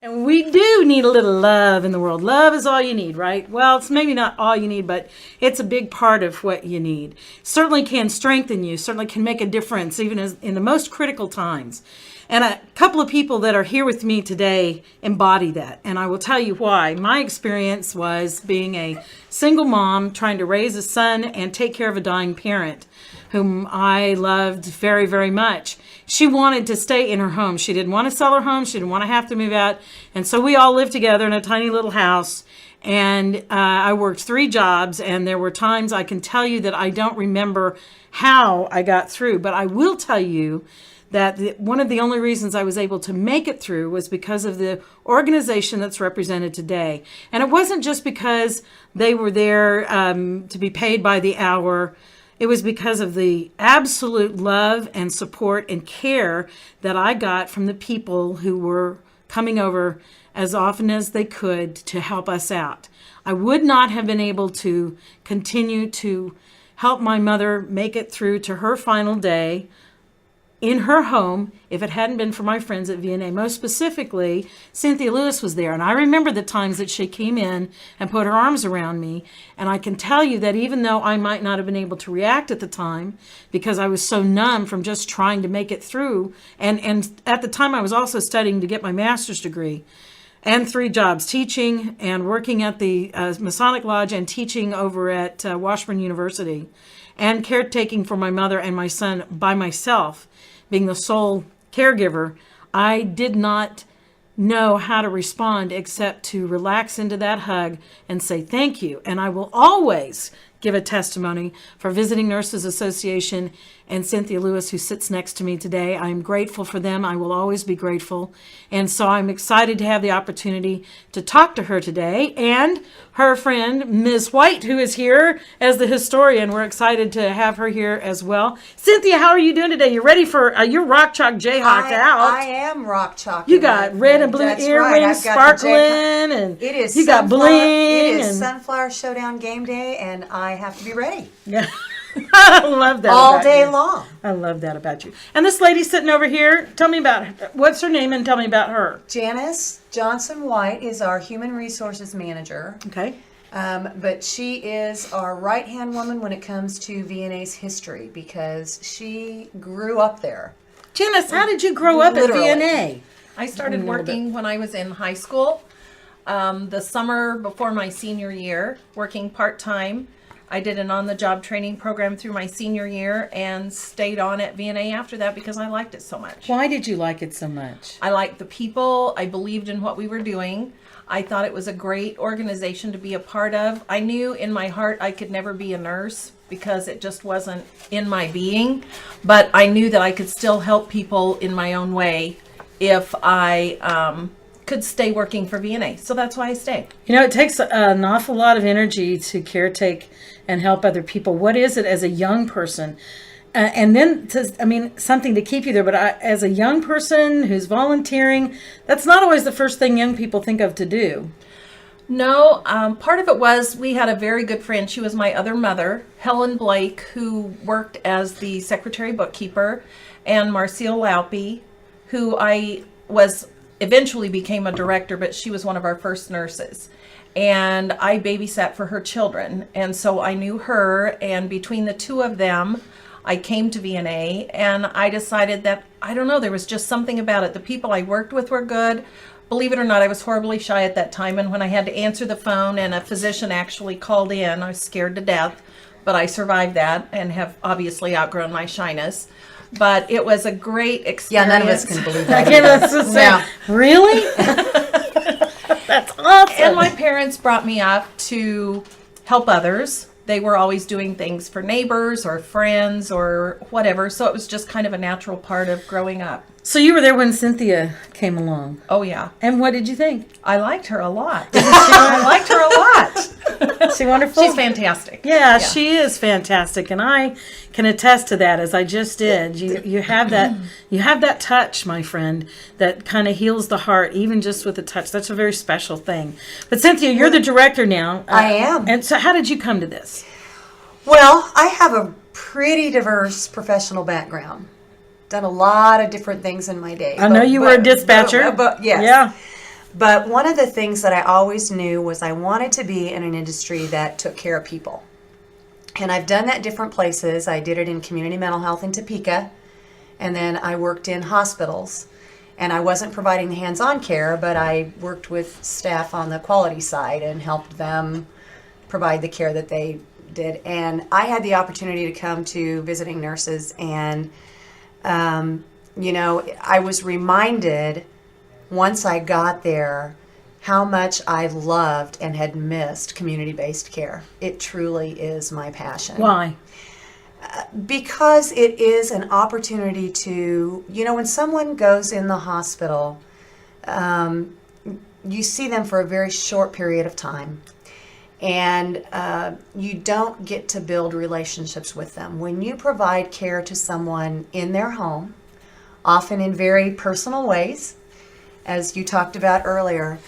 And we do need a little love in the world. Love is all you need, right? Well, it's maybe not all you need, but it's a big part of what you need. Certainly can strengthen you, certainly can make a difference, even in the most critical times. And a couple of people that are here with me today embody that. And I will tell you why. My experience was being a single mom trying to raise a son and take care of a dying parent whom I loved very, very much. She wanted to stay in her home. She didn't want to sell her home. She didn't want to have to move out. And so we all lived together in a tiny little house. And I worked 3 jobs. And there were times I can tell you that I don't remember how I got through. But I will tell you that one of the only reasons I was able to make it through was because of the organization that's represented today. And it wasn't just because they were there to be paid by the hour. It was because of the absolute love and support and care that I got from the people who were coming over as often as they could to help us out. I would not have been able to continue to help my mother make it through to her final day in her home if it hadn't been for my friends at VNA. Most specifically, Cynthia Lewis was there. And I remember the times that she came in and put her arms around me. And I can tell you that even though I might not have been able to react at the time because I was so numb from just trying to make it through. And at the time I was also studying to get my master's degree and 3 jobs, teaching and working at the Masonic Lodge and teaching over at Washburn University and caretaking for my mother and my son by myself, being the sole caregiver. I did not know how to respond except to relax into that hug and say thank you. And I will always give a testimony for Visiting Nurses Association and Cynthia Lewis, who sits next to me today. I'm grateful for them. I will always be grateful. And so I'm excited to have the opportunity to talk to her today and her friend, Ms. White, who is here as the historian. We're excited to have her here as well. Cynthia, how are you doing today? You ready for your rock chalk jayhawked out? I am rock chalk. You got red and blue earrings sparkling, and it is you got bling. It is Sunflower Showdown game day, and I have to be ready. Yeah. I love that all about day you. long. I love that about you. And this lady sitting over here, tell me about her. What's her name and tell me about her. Janice Johnson White is our human resources manager. Okay. But she is our right-hand woman when it comes to VNA's history because she grew up there. Janice, how did you grow up Literally. at VNA? I started working when I was in high school, the summer before my senior year, working part-time. I did an on-the-job training program through my senior year and stayed on at VNA after that because I liked it so much. Why did you like it so much? I liked the people. I believed in what we were doing. I thought it was a great organization to be a part of. I knew in my heart I could never be a nurse because it just wasn't in my being, but I knew that I could still help people in my own way if I could stay working for VNA. So that's why I stayed. You know, it takes an awful lot of energy to caretake and help other people. What is it as a young person? And then, something to keep you there. But as a young person who's volunteering, that's not always the first thing young people think of to do. No, part of it was we had a very good friend. She was my other mother, Helen Blake, who worked as the secretary bookkeeper, and Marcia Laupy, who I was eventually became a director, but she was one of our first nurses. And I babysat for her children. And so I knew her, and between the two of them, I came to VNA, and I decided that, I don't know, there was just something about it. The people I worked with were good. Believe it or not, I was horribly shy at that time, and when I had to answer the phone and a physician actually called in, I was scared to death, but I survived that and have obviously outgrown my shyness. But it was a great experience. Yeah, none of us can believe that. Yeah. Really? That's awesome. And my parents brought me up to help others. They were always doing things for neighbors or friends or whatever. So it was just kind of a natural part of growing up. So you were there when Cynthia came along. Oh, yeah. And what did you think? I liked her a lot. I liked her a lot. Is she wonderful? She's fantastic. Yeah, she is fantastic, and I can attest to that, as I just did. You have that touch, my friend, that kind of heals the heart, even just with a touch. That's a very special thing. But Cynthia, you're the director now. I am. And so, how did you come to this? Well, I have a pretty diverse professional background. Done a lot of different things in my day. I know you were a dispatcher. But yes. Yeah. But one of the things that I always knew was I wanted to be in an industry that took care of people. And I've done that different places. I did it in community mental health in Topeka, and then I worked in hospitals. And I wasn't providing the hands-on care, but I worked with staff on the quality side and helped them provide the care that they did. And I had the opportunity to come to visiting nurses, and I was reminded once I got there how much I loved and had missed community-based care. It truly is my passion. Why? Because it is an opportunity to, when someone goes in the hospital, you see them for a very short period of time. And you don't get to build relationships with them. When you provide care to someone in their home, often in very personal ways, as you talked about earlier,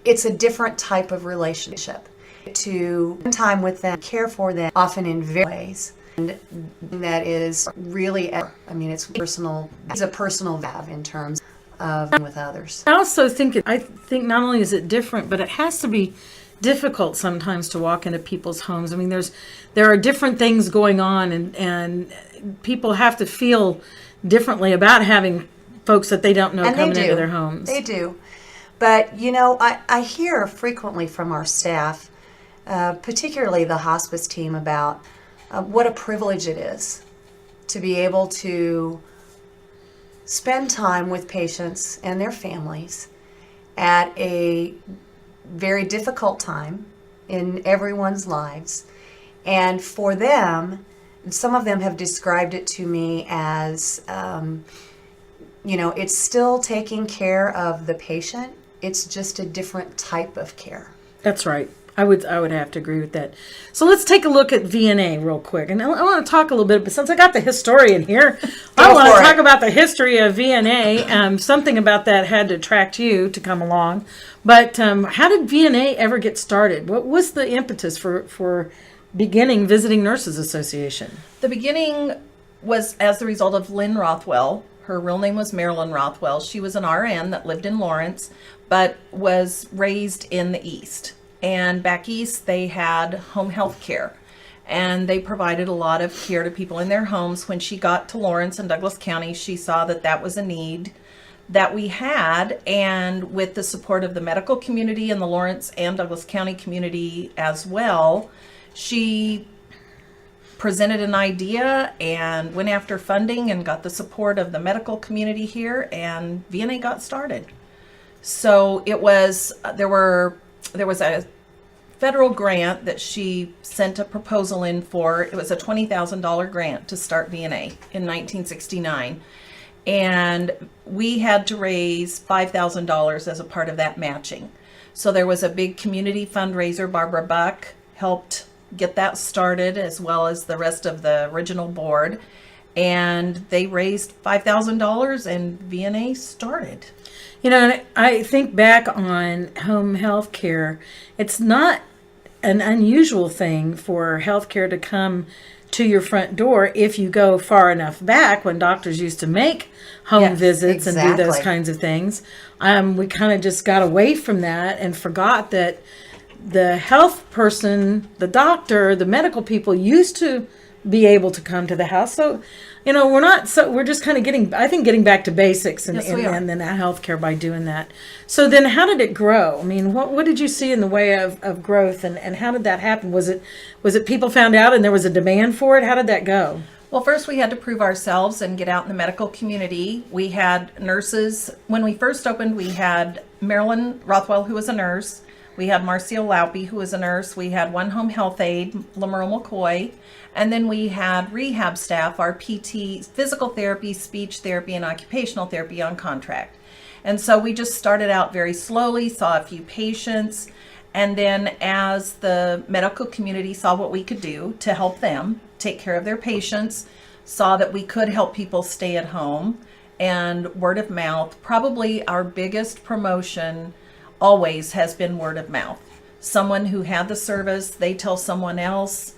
it's a different type of relationship. To spend time with them, care for them, often in various ways. And that is really, it's personal. It's a personal value in terms of with others. I also think not only is it different, but it has to be difficult sometimes to walk into people's homes. I mean, there are different things going on, and people have to feel differently about having folks that they don't know And coming into their homes. They do. But, I hear frequently from our staff, particularly the hospice team, about what a privilege it is to be able to spend time with patients and their families at a very difficult time in everyone's lives. And for them, some of them have described it to me as, it's still taking care of the patient. It's just a different type of care. That's right. I would have to agree with that. So let's take a look at VNA real quick. And I want to talk a little bit, but since I got the historian here, I want to talk about the history of VNA. Something about that had to attract you to come along. But how did VNA ever get started? What was the impetus for beginning Visiting Nurses Association? The beginning was as the result of Lynn Rothwell. Her real name was Marilyn Rothwell. She was an RN that lived in Lawrence, but was raised in the East. And back east, they had home health care, and they provided a lot of care to people in their homes. When she got to Lawrence and Douglas County, she saw that was a need that we had, and with the support of the medical community in the Lawrence and Douglas County community as well, she presented an idea and went after funding and got the support of the medical community here, and VNA got started. So it was, there was a federal grant that she sent a proposal in for. It was a $20,000 grant to start VNA in 1969. And we had to raise $5,000 as a part of that matching. So there was a big community fundraiser. Barbara Buck helped get that started, as well as the rest of the original board. And they raised $5,000 and VNA started. And I think back on home health care. It's not an unusual thing for health care to come to your front door if you go far enough back, when doctors used to make home visits and do those kinds of things. We kind of just got away from that and forgot that the health person, the doctor, the medical people used to be able to come to the house. So, we're just kind of getting back to basics and then healthcare by doing that. So then how did it grow? I mean, what did you see in the way of growth, and how did that happen? Was it people found out and there was a demand for it? How did that go? Well, first we had to prove ourselves and get out in the medical community. We had nurses. When we first opened, we had Marilyn Rothwell, who was a nurse. We had Marcia Laupy, who was a nurse. We had one home health aide, Lamerle McCoy. And then we had rehab staff, our PT, physical therapy, speech therapy, and occupational therapy on contract. And so we just started out very slowly, saw a few patients. And then as the medical community saw what we could do to help them take care of their patients, saw that we could help people stay at home, and word of mouth, probably our biggest promotion always has been word of mouth. Someone who had the service, they tell someone else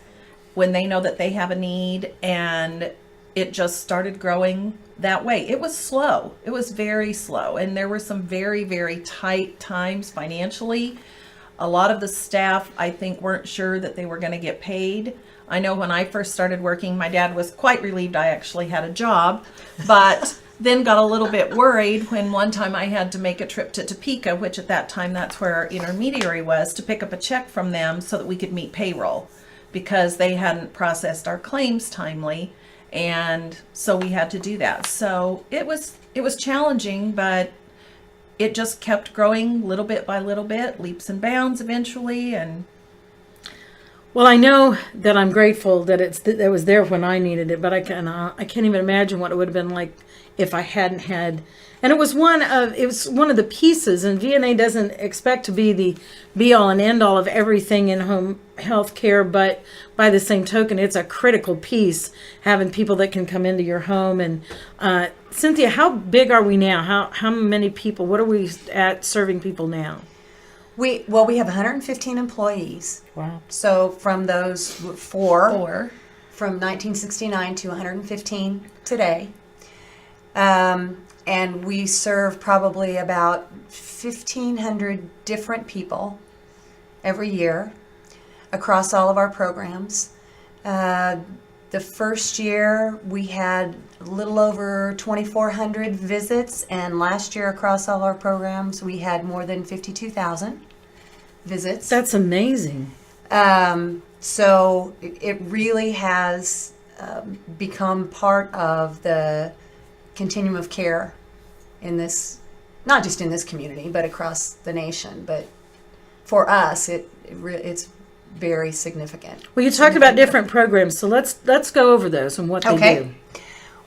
when they know that they have a need, and it just started growing that way. It was slow. It was very slow. And there were some very, very tight times financially. A lot of the staff, I think, weren't sure that they were going to get paid. I know when I first started working, my dad was quite relieved I actually had a job, but then got a little bit worried when one time I had to make a trip to Topeka, which at that time, that's where our intermediary was, to pick up a check from them so that we could meet payroll, because they hadn't processed our claims timely. And so we had to do that. So it was challenging, but it just kept growing little bit by little bit, leaps and bounds eventually. And Well, I know that I'm grateful that it was there when I needed it, but I can't even imagine what it would have been like if I hadn't had. And it was one of the pieces, and VNA doesn't expect to be the be all and end all of everything in home health care, but by the same token, it's a critical piece, having people that can come into your home. And Cynthia, how big are we now? How many people? What are we at serving people now? We have 115 employees. Wow. So from those four from 1969 to 115 today. And we serve probably about 1,500 different people every year across all of our programs. The first year we had a little over 2,400 visits, and last year across all our programs we had more than 52,000 visits. That's amazing. So it really has become part of the continuum of care in this, not just in this community, but across the nation. But for us, it's very significant. Well, you talked about different programs, so let's go over those and what they do.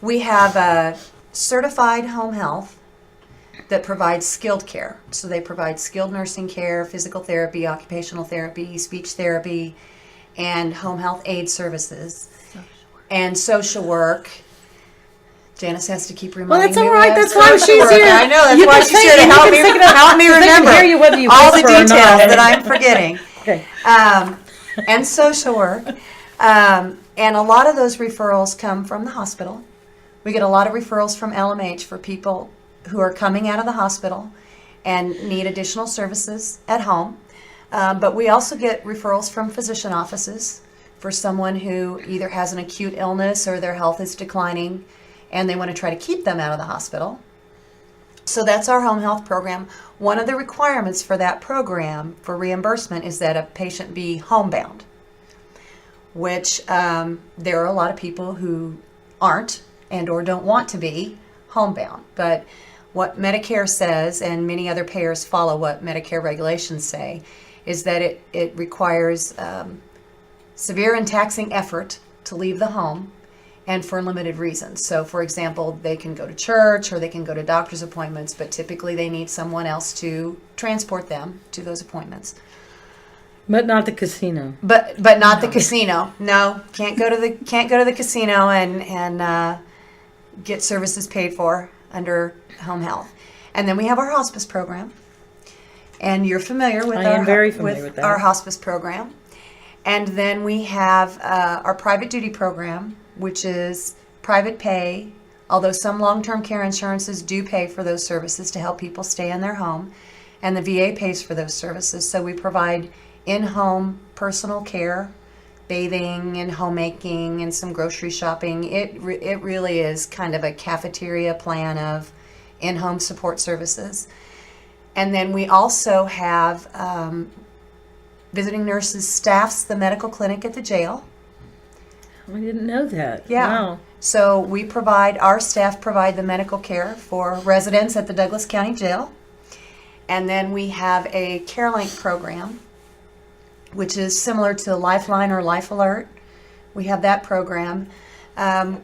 We have a certified home health that provides skilled care. So they provide skilled nursing care, physical therapy, occupational therapy, speech therapy, and home health aid services. And social work. Janice has to keep reminding me. Well, that's all right. That's why she's here. I know. That's why she's here to help me remember all the details that I'm forgetting. Okay. And social work. And a lot of those referrals come from the hospital. We get a lot of referrals from LMH for people who are coming out of the hospital and need additional services at home. But we also get referrals from physician offices for someone who either has an acute illness or their health is declining and they want to try to keep them out of the hospital. So that's our home health program. One of the requirements for that program for reimbursement is that a patient be homebound, which there are a lot of people who aren't and or don't want to be homebound. But what Medicare says, and many other payers follow what Medicare regulations say, is that it requires severe and taxing effort to leave the home, and for limited reasons. So, for example, they can go to church or they can go to doctor's appointments, but typically they need someone else to transport them to those appointments. But not the casino. But not the casino. No, can't go to the casino and get services paid for under home health. And then we have our hospice program. And you're familiar with our hospice program. And then we have our private duty program, which is private pay, although some long-term care insurances do pay for those services to help people stay in their home. And the VA pays for those services. So we provide in-home personal care, bathing and homemaking and some grocery shopping. It really is kind of a cafeteria plan of in-home support services. And then we also have visiting nurses staffs the medical clinic at the jail. I didn't know that. Yeah. Wow. So our staff provide the medical care for residents at the Douglas County Jail. And then we have a CareLink program, which is similar to Lifeline or Life Alert. We have that program.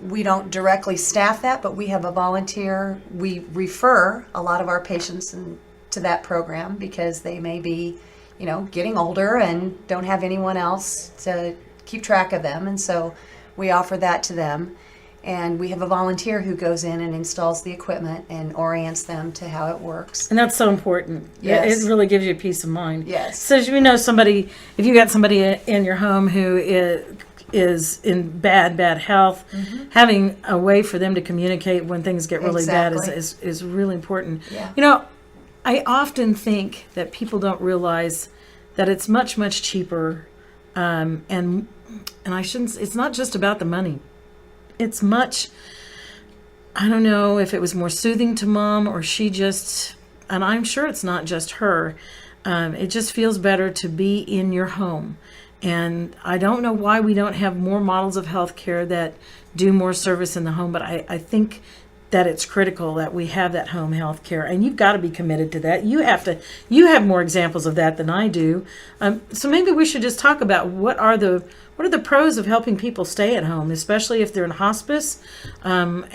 We don't directly staff that, but we have a volunteer. We refer a lot of our patients to that program because they may be, getting older and don't have anyone else to keep track of them. And so we offer that to them. And we have a volunteer who goes in and installs the equipment and orients them to how it works. And that's so important. Yes. It really gives you peace of mind. Yes. So if you got somebody in your home who is in bad health, having a way for them to communicate when things get really bad is really important. Yeah. You know, I often think that people don't realize that it's much cheaper, and I shouldn't. It's not just about the money. It's much. I don't know if it was more soothing to mom, or she just, and I'm sure it's not just her. It just feels better to be in your home. And I don't know why we don't have more models of healthcare that do more service in the home, but I think that it's critical that we have that home health care, and you've got to be committed to that. You have more examples of that than I do. So maybe we should just talk about what are the pros of helping people stay at home, especially if they're in hospice. And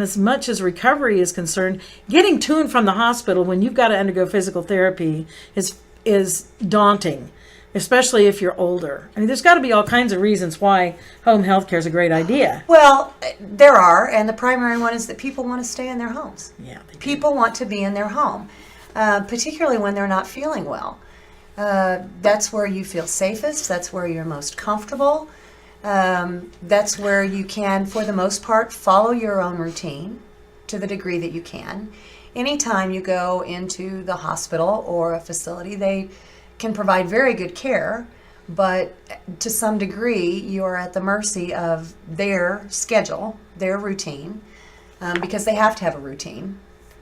as much as recovery is concerned, getting to and from the hospital when you've got to undergo physical therapy is daunting, especially if you're older. I mean, there's got to be all kinds of reasons why home health care is a great idea. Well, there are, and the primary one is that people want to stay in their homes. Yeah, they do. People want to be in their home, particularly when they're not feeling well. That's where you feel safest. That's where you're most comfortable. That's where you can, for the most part, follow your own routine to the degree that you can. Anytime you go into the hospital or a facility, they can provide very good care, but to some degree you're at the mercy of their schedule, their routine, because they have to have a routine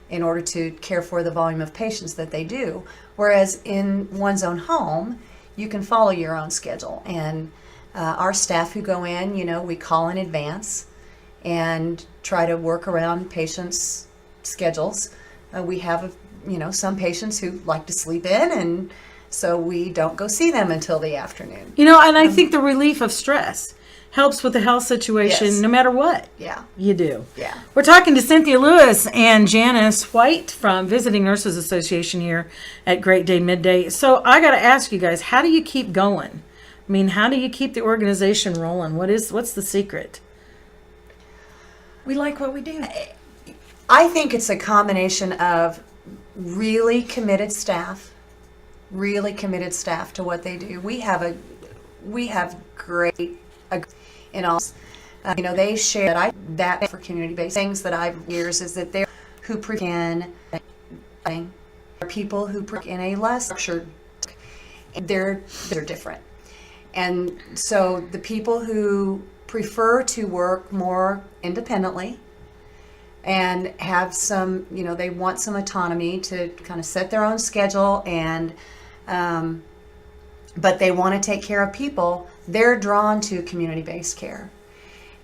in order to care for the volume of patients that they do. Whereas in one's own home, you can follow your own schedule. And our staff who go in, we call in advance and try to work around patients' schedules. We have, some patients who like to sleep in, and so we don't go see them until the afternoon. And I think the relief of stress helps with the health situation. Yes. No matter what Yeah. you do. Yeah. We're talking to Cynthia Lewis and Janice White from Visiting Nurses Association here at Great Day Midday. So I got to ask you guys, how do you keep going? I mean, how do you keep the organization rolling? What's the secret? We like what we do. I think it's a combination of really committed staff to what they do. We have great in all. They share that for community-based things that I've years is that they're who can are people who in a less structured. They're different, and so the people who prefer to work more independently and have some, they want some autonomy to kind of set their own schedule, and but they want to take care of people. They're drawn to community-based care,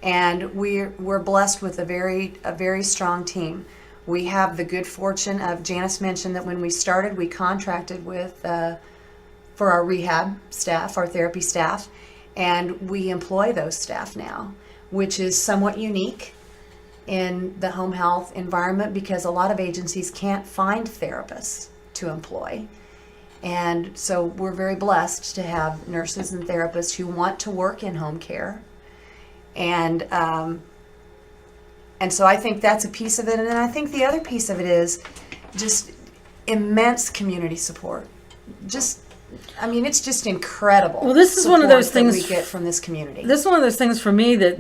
and we're blessed with a very strong team. We have the good fortune of, Janice mentioned that when we started, we contracted with for our rehab staff, our therapy staff, and we employ those staff now, which is somewhat unique in the home health environment because a lot of agencies can't find therapists to employ. And so we're very blessed to have nurses and therapists who want to work in home care. And so I think that's a piece of it. And then I think the other piece of it is just immense community support. It's just incredible. Well, this is one of those things we get from this community. This is one of those things for me that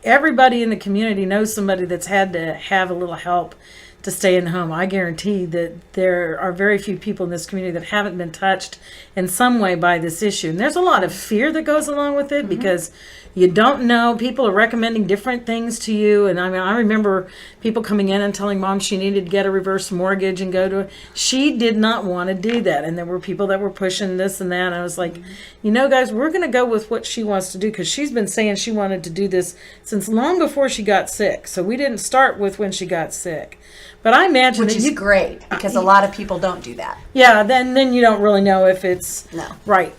everybody in the community knows somebody that's had to have a little help to stay in the home. I guarantee that there are very few people in this community that haven't been touched in some way by this issue. And there's a lot of fear that goes along with it because you don't know. People are recommending different things to you. And I remember people coming in and telling mom she needed to get a reverse mortgage and go to she did not want to do that. And there were people that were pushing this and that. And I was like, guys, we're going to go with what she wants to do because she's been saying she wanted to do this since long before she got sick. So we didn't start with when she got sick. But I imagine which is great because a lot of people don't do that. Yeah, then you don't really know if it's right.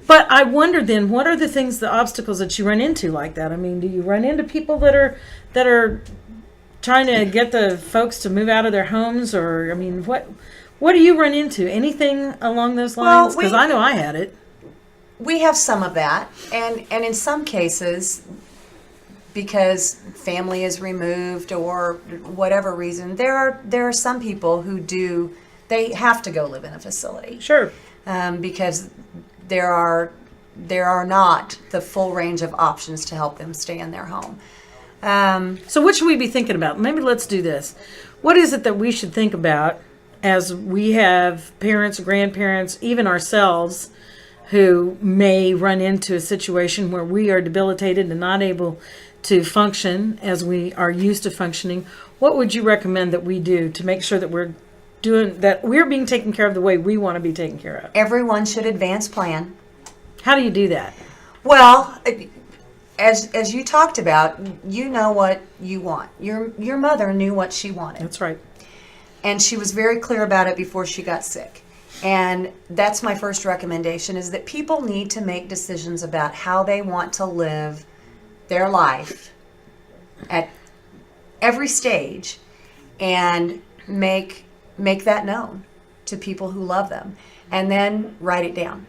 But I wonder then, what are the obstacles that you run into like that? I mean, do you run into people that are trying to get the folks to move out of their homes, or what do you run into? Anything along those lines? Because I know I had it. We have some of that, and in some cases, because family is removed or whatever reason, there are some people who they have to go live in a facility. Sure. Because there are there are not the full range of options to help them stay in their home. So what should we be thinking about? Maybe let's do this. What is it that we should think about as we have parents, grandparents, even ourselves, who may run into a situation where we are debilitated and not able to function as we are used to functioning? What would you recommend that we do to make sure that we're being taken care of the way we want to be taken care of? Everyone should advance plan. How do you do that? Well, as you talked about, you know what you want. Your mother knew what she wanted. That's right. And she was very clear about it before she got sick. And that's my first recommendation, is that people need to make decisions about how they want to live their life at every stage, and make that known to people who love them, and then write it down.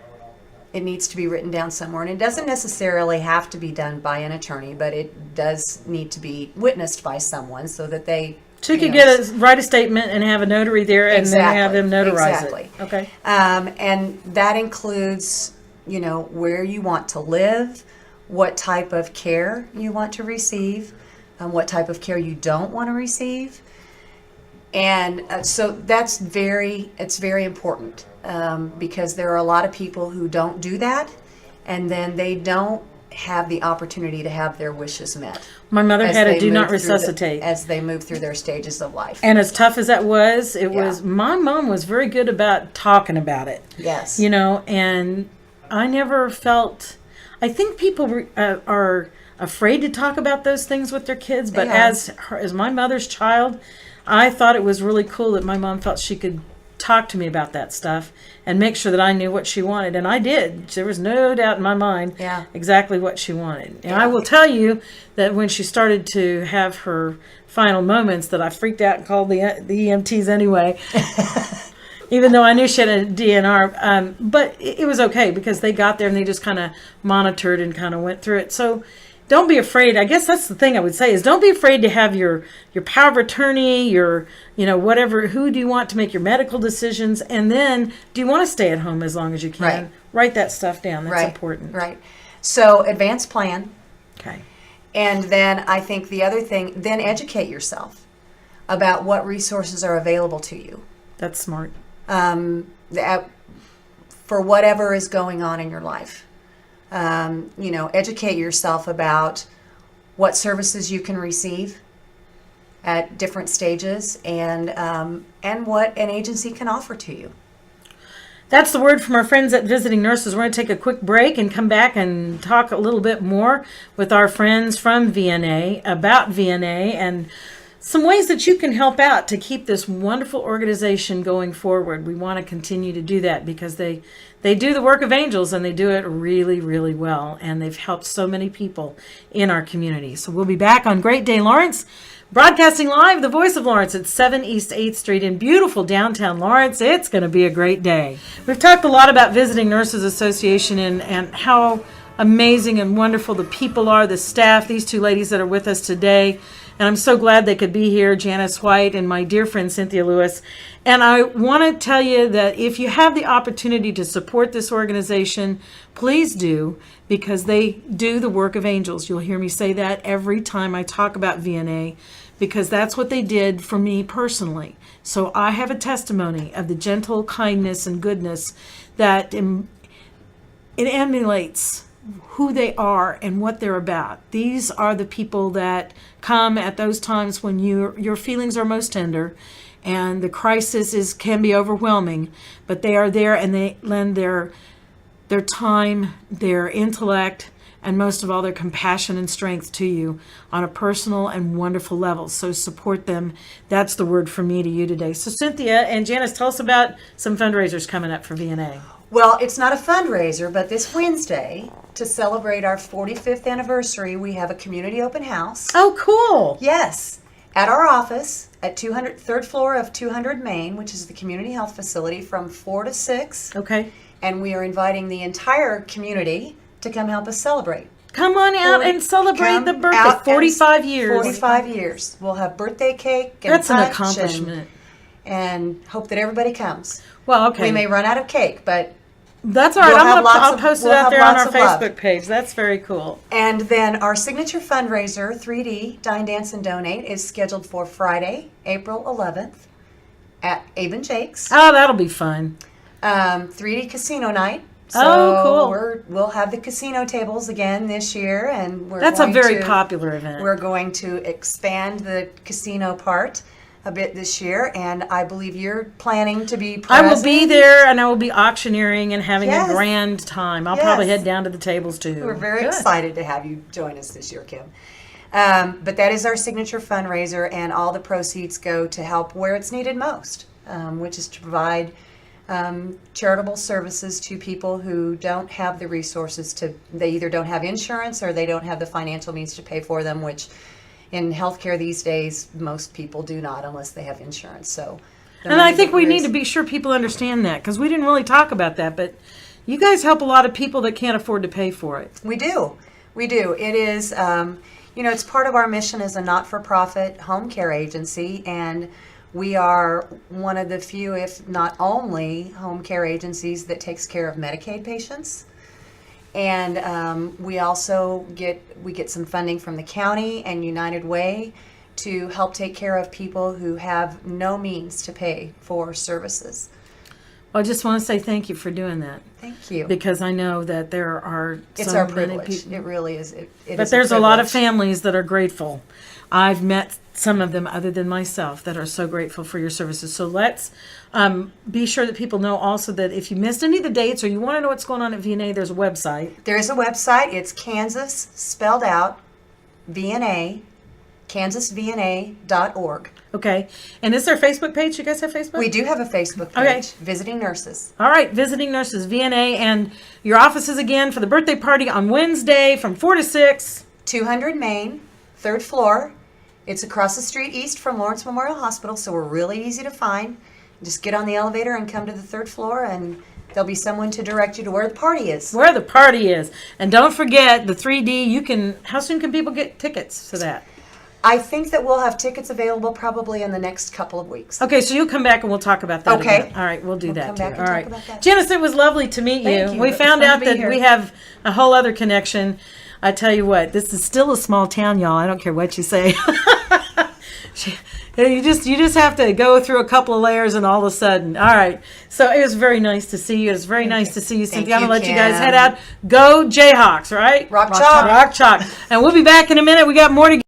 It needs to be written down somewhere, and it doesn't necessarily have to be done by an attorney, but it does need to be witnessed by someone so that they... So you could write a statement and have a notary there, and then have them notarize it. Okay. And that includes, where you want to live, what type of care you want to receive, what type of care you don't want to receive. And so it's very important, because there are a lot of people who don't do that, and then they don't have the opportunity to have their wishes met. My mother had a do not resuscitate as they move through their stages of life. And as tough as that was, my mom was very good about talking about it. Yes. And I never felt, I think people are afraid to talk about those things with their kids, but as my mother's child, I thought it was really cool that my mom felt she could talk to me about that stuff and make sure that I knew what she wanted. And I did. There was no doubt in my mind exactly what she wanted. And I will tell you that when she started to have her final moments, that I freaked out and called the EMTs anyway, even though I knew she had a DNR. But it was okay, because they got there and they just kind of monitored and kind of went through it. So don't be afraid. I guess that's the thing I would say, is don't be afraid to have your power of attorney, your, whatever, who do you want to make your medical decisions? And then, do you want to stay at home as long as you can? Right. Write that stuff down. That's important. Right. So advance plan. Okay. And then I think the other thing, then educate yourself about what resources are available to you. That's smart. For whatever is going on in your life. Educate yourself about what services you can receive at different stages, and what an agency can offer to you. That's the word from our friends at Visiting Nurses. We're going to take a quick break and come back and talk a little bit more with our friends from VNA about VNA and some ways that you can help out to keep this wonderful organization going forward. We want to continue to do that because they do the work of angels, and they do it really, really well. And they've helped so many people in our community. So we'll be back on Great Day Lawrence, broadcasting live, the voice of Lawrence at 7 East 8th Street in beautiful downtown Lawrence. It's going to be a great day. We've talked a lot about Visiting Nurses Association and how amazing and wonderful the people are, the staff, these two ladies that are with us today. And I'm so glad they could be here, Janice White and my dear friend Cynthia Lewis. And I want to tell you that if you have the opportunity to support this organization, please do, because they do the work of angels. You'll hear me say that every time I talk about VNA, because that's what they did for me personally. So I have a testimony of the gentle kindness and goodness that it emulates who they are and what they're about. These are the people that come at those times when your feelings are most tender and the crisis can be overwhelming, but they are there and they lend their time, their intellect, and most of all their compassion and strength to you on a personal and wonderful level. So support them. That's the word from me to you today. So Cynthia and Janice, tell us about some fundraisers coming up for VNA. Well, it's not a fundraiser, but this Wednesday, to celebrate our 45th anniversary, we have a community open house. Oh, cool. Yes, at our office at 3rd floor of 200 Main, which is the community health facility, from 4 to 6. Okay. And we are inviting the entire community to come help us celebrate. Come on out and celebrate the birthday. 45 years. 45 years. We'll have birthday cake and that's an punch accomplishment. And hope that everybody comes. Well, okay. We may run out of cake, but That's all right. We'll have lots I'll of- post it we'll out have there on lots our of love. Facebook page. That's very cool. And then our signature fundraiser, 3D, Dine, Dance, and Donate, is scheduled for Friday, April 11th at Abe and Jake's. Oh, that'll be fun. 3D Casino Night. So Oh, cool. we'll have the casino tables again this year, and That's a very popular event. We're going to expand the casino part a bit this year, and I believe you're planning to be I present. will be there, and I will be auctioneering and having Yes. a grand time. I'll probably Yes. head down to the tables too. We're very Good. excited to have you join us this year, Kim. But that is our signature fundraiser, and all the proceeds go to help where it's needed most, which is to provide charitable services to people who don't have the resources they either don't have insurance or they don't have the financial means to pay for them, which in healthcare these days, most people do not unless they have insurance. So, And I think we need to be sure people understand that, because we didn't really talk about that, but you guys help a lot of people that can't afford to pay for it. We do. We do. It is, it's part of our mission as a not-for-profit home care agency, and we are one of the few, if not only, home care agencies that takes care of Medicaid patients. And we also get some funding from the county and United Way to help take care of people who have no means to pay for services. Well, I just want to say thank you for doing that, Thank you. because I know that there are It's so our many privilege. people. It really is. It But is there's a lot of privilege. families that are grateful. I've met some of them other than myself that are so grateful for your services. So let's be sure that people know also that if you missed any of the dates or you want to know what's going on at VNA, there's a website. There is a website. It's Kansas spelled out, VNA, kansasvna.org. Okay. And is there a Facebook page? You guys have Facebook? We do have a Facebook page, Okay. Visiting Nurses. All right. Visiting Nurses, VNA. And your offices again for the birthday party on Wednesday from 4 to 6. 200 Main, 3rd floor. It's across the street east from Lawrence Memorial Hospital, so we're really easy to find. Just get on the elevator and come to the 3rd floor, and there'll be someone to direct you to where the party is. Where the party is. And don't forget the 3D. How soon can people get tickets to that? I think that we'll have tickets available probably in the next couple of weeks. Okay, so you'll come back and we'll talk about that. Okay. Again. All right, we'll do that come too. back and All talk right, about that. Janice, it was lovely to meet Thank you. We It was found fun to out be that here. we have a whole other connection. I tell you what, this is still a small town, y'all. I don't care what you say. You just have to go through a couple of layers, and all of a sudden, all right. So it was very nice to see you. It was very nice to see you, Cynthia. I'm you, gonna let you guys Kim. head out. Go Jayhawks, right? Rock Chalk. Rock Chalk. And we'll be back in a minute. We got more to